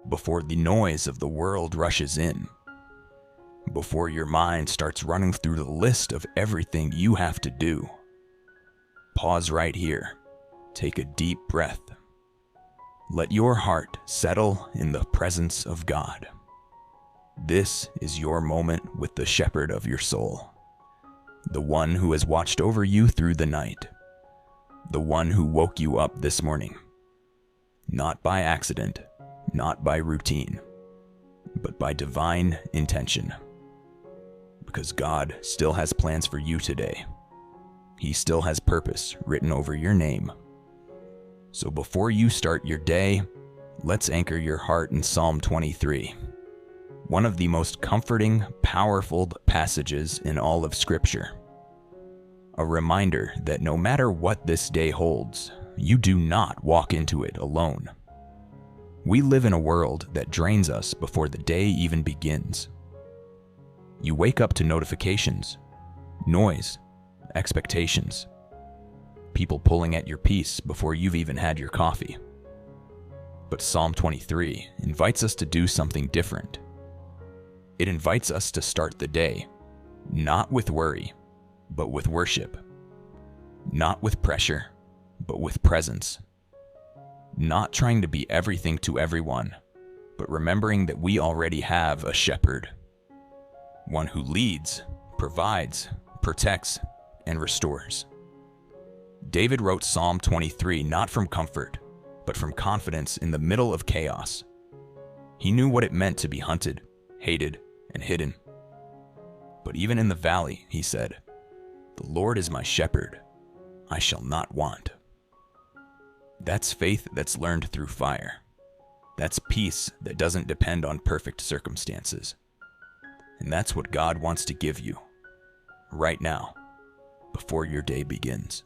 before the noise of the world rushes in, before your mind starts running through the list of everything you have to do. Pause right here. Take a deep breath. Let your heart settle in the presence of God. This is your moment with the shepherd of your soul, the one who has watched over you through the night, the one who woke you up this morning, not by accident, not by routine, but by divine intention. Because God still has plans for you today. He still has purpose written over your name. So before you start your day, let's anchor your heart in Psalm 23, one of the most comforting, powerful passages in all of Scripture. A reminder that no matter what this day holds, you do not walk into it alone. We live in a world that drains us before the day even begins. You wake up to notifications, noise, expectations, people pulling at your peace before you've even had your coffee. But Psalm 23 invites us to do something different. It invites us to start the day, not with worry, but with worship. Not with pressure, but with presence. Not trying to be everything to everyone, but remembering that we already have a shepherd. One who leads, provides, protects, and restores. David wrote Psalm 23 not from comfort, but from confidence in the middle of chaos. He knew what it meant to be hunted, hated, and hidden. But even in the valley, he said, "The Lord is my shepherd, I shall not want." That's faith that's learned through fire. That's peace that doesn't depend on perfect circumstances. And that's what God wants to give you, right now, before your day begins.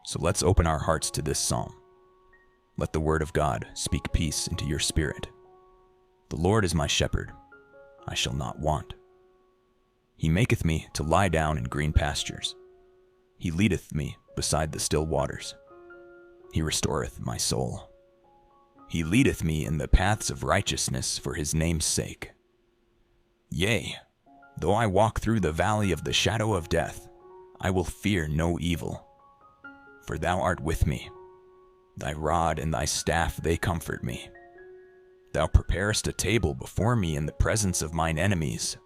So let's open our hearts to this psalm. Let the word of God speak peace into your spirit. The Lord is my shepherd, I shall not want. He maketh me to lie down in green pastures. He leadeth me beside the still waters. He restoreth my soul. He leadeth me in the paths of righteousness for his name's sake. Yea, though I walk through the valley of the shadow of death, I will fear no evil. For thou art with me. Thy rod and thy staff, they comfort me. Thou preparest a table before me in the presence of mine enemies.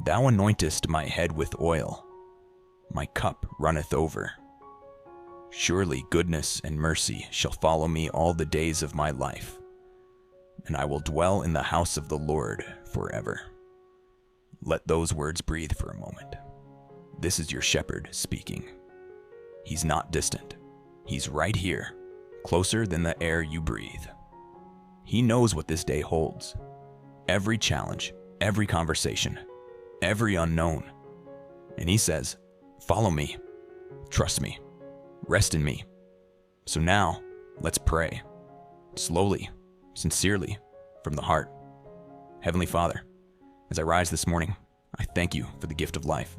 Thou anointest my head with oil. My cup runneth over. Surely goodness and mercy shall follow me all the days of my life, and I will dwell in the house of the Lord forever. Let those words breathe for a moment. This is your shepherd speaking. He's not distant. He's right here, closer than the air you breathe. He knows what this day holds. Every challenge, every conversation, every unknown. And he says, follow me, trust me, rest in me. So now, let's pray. Slowly, sincerely, from the heart. Heavenly Father, as I rise this morning, I thank you for the gift of life.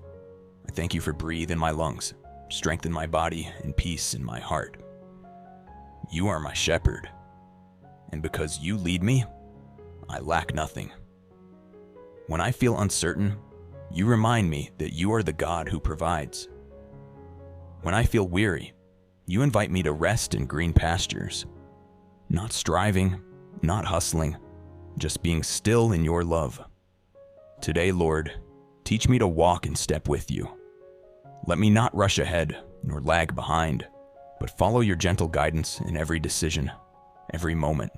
I thank you for breath in my lungs, strength in my body, and peace in my heart. You are my shepherd, and because you lead me, I lack nothing. When I feel uncertain, you remind me that you are the God who provides. When I feel weary, you invite me to rest in green pastures. Not striving, not hustling, just being still in your love. Today, Lord, teach me to walk in step with you. Let me not rush ahead nor lag behind, but follow your gentle guidance in every decision, every moment,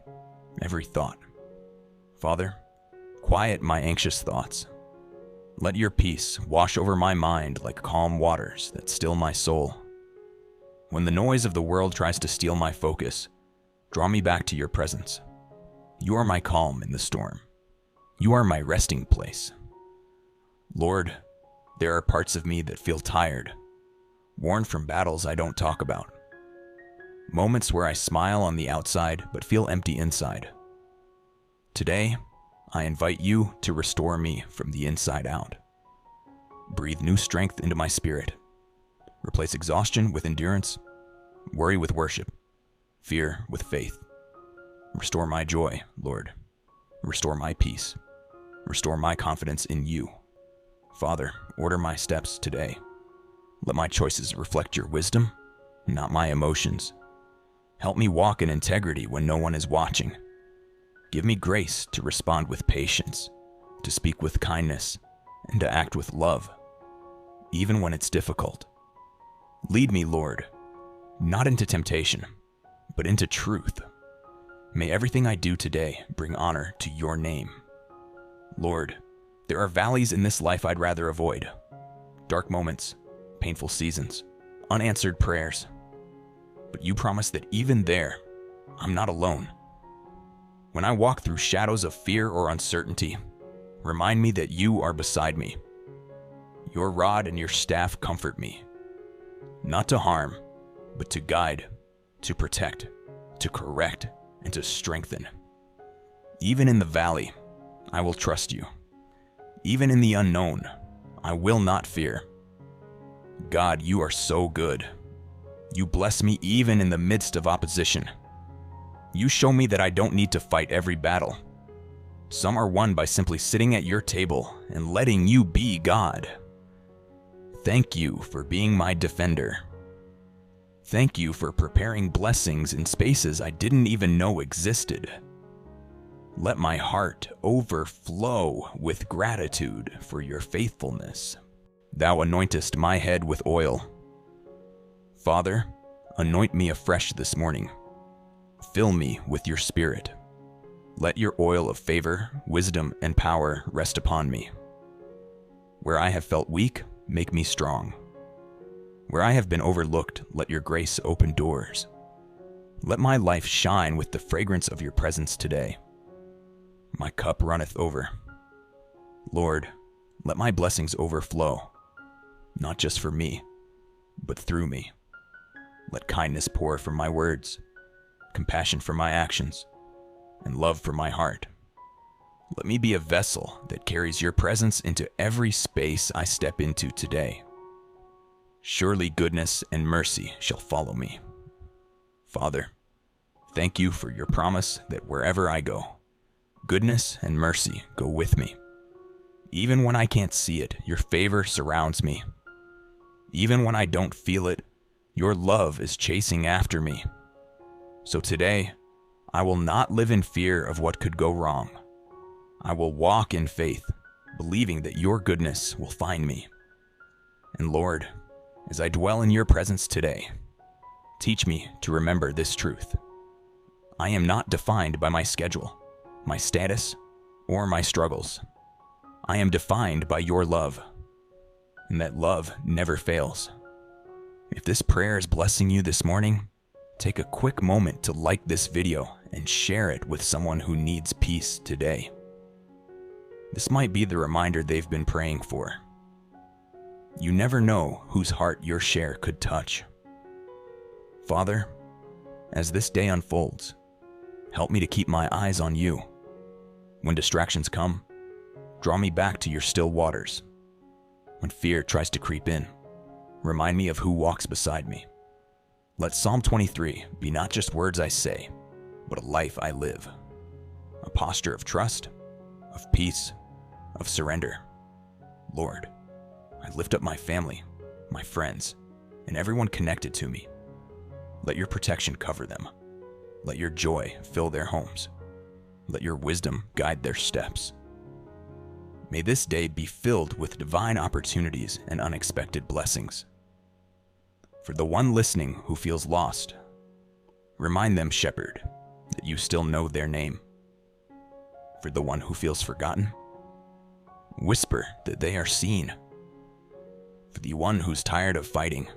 every thought. Father, quiet my anxious thoughts. Let your peace wash over my mind like calm waters that still my soul. When the noise of the world tries to steal my focus, draw me back to your presence. You are my calm in the storm. You are my resting place. Lord, there are parts of me that feel tired, worn from battles I don't talk about. Moments where I smile on the outside but feel empty inside. Today, I invite you to restore me from the inside out. Breathe new strength into my spirit. Replace exhaustion with endurance, worry with worship, fear with faith. Restore my joy, Lord. Restore my peace. Restore my confidence in you. Father, order my steps today. Let my choices reflect your wisdom, not my emotions. Help me walk in integrity when no one is watching. Give me grace to respond with patience, to speak with kindness, and to act with love, even when it's difficult. Lead me, Lord, not into temptation, but into truth. May everything I do today bring honor to your name. Lord, there are valleys in this life I'd rather avoid. Dark moments, painful seasons, unanswered prayers. But you promise that even there, I'm not alone. When I walk through shadows of fear or uncertainty, remind me that you are beside me. Your rod and your staff comfort me, not to harm, but to guide, to protect, to correct, and to strengthen. Even in the valley, I will trust you. Even in the unknown, I will not fear. God, you are so good. You bless me even in the midst of opposition. You show me that I don't need to fight every battle. Some are won by simply sitting at your table and letting you be God. Thank you for being my defender. Thank you for preparing blessings in spaces I didn't even know existed. Let my heart overflow with gratitude for your faithfulness. Thou anointest my head with oil. Father, anoint me afresh this morning. Fill me with your Spirit. Let your oil of favor, wisdom, and power rest upon me. Where I have felt weak, make me strong. Where I have been overlooked, let your grace open doors. Let my life shine with the fragrance of your presence today. My cup runneth over. Lord, let my blessings overflow, not just for me, but through me. Let kindness pour from my words, compassion from my actions, and love from my heart. Let me be a vessel that carries your presence into every space I step into today. Surely goodness and mercy shall follow me. Father, thank you for your promise that wherever I go, goodness and mercy go with me. Even when I can't see it, your favor surrounds me. Even when I don't feel it, your love is chasing after me. So today, I will not live in fear of what could go wrong. I will walk in faith, believing that your goodness will find me. And Lord, as I dwell in your presence today, teach me to remember this truth. I am not defined by my schedule, my status, or my struggles. I am defined by your love, and that love never fails. If this prayer is blessing you this morning, take a quick moment to like this video and share it with someone who needs peace today. This might be the reminder they've been praying for. You never know whose heart your share could touch. Father, as this day unfolds, help me to keep my eyes on you. When distractions come, draw me back to your still waters. When fear tries to creep in, remind me of who walks beside me. Let Psalm 23 be not just words I say, but a life I live. A posture of trust, of peace, of surrender. Lord, I lift up my family, my friends, and everyone connected to me. Let your protection cover them. Let your joy fill their homes. Let your wisdom guide their steps. May this day be filled with divine opportunities and unexpected blessings. For the one listening who feels lost, remind them, Shepherd, that you still know their name. For the one who feels forgotten, whisper that they are seen. For the one who's tired of fighting,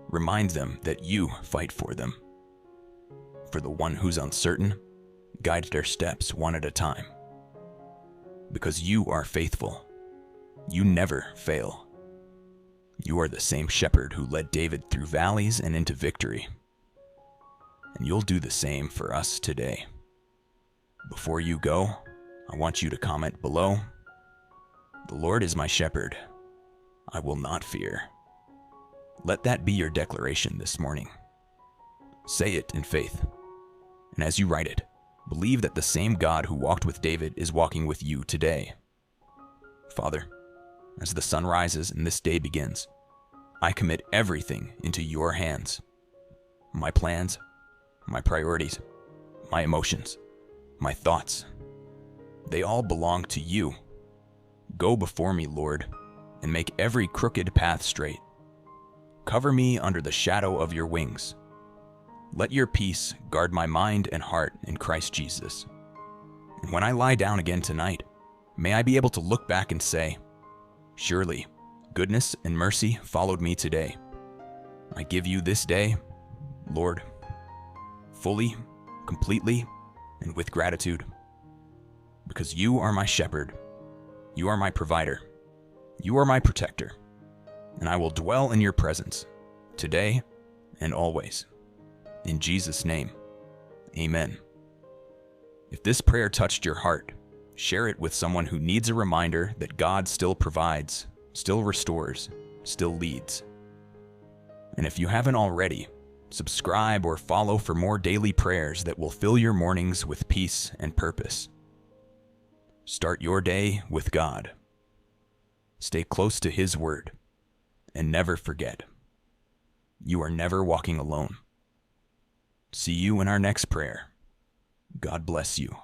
remind them that you fight for them. For the one who's uncertain, guide their steps one at a time. Because you are faithful, you never fail. You are the same shepherd who led David through valleys and into victory. And you'll do the same for us today. Before you go, I want you to comment below, "The Lord is my shepherd. I will not fear." Let that be your declaration this morning. Say it in faith. And as you write it, Believe that the same God who walked with David is walking with you today. Father, as the sun rises and this day begins, I commit everything into your hands. My plans, my priorities, my emotions, my thoughts, they all belong to you. Go before me, Lord, and make every crooked path straight. Cover me under the shadow of your wings. Let your peace guard my mind and heart in Christ Jesus. And when I lie down again tonight, may I be able to look back and say, surely, goodness and mercy followed me today. I give you this day, Lord, fully, completely, and with gratitude. Because you are my shepherd, you are my provider, you are my protector, and I will dwell in your presence today and always. In Jesus' name, amen. If this prayer touched your heart, share it with someone who needs a reminder that God still provides, still restores, still leads. And if you haven't already, subscribe or follow for more daily prayers that will fill your mornings with peace and purpose. Start your day with God. Stay close to His Word, and never forget, you are never walking alone. See you in our next prayer. God bless you.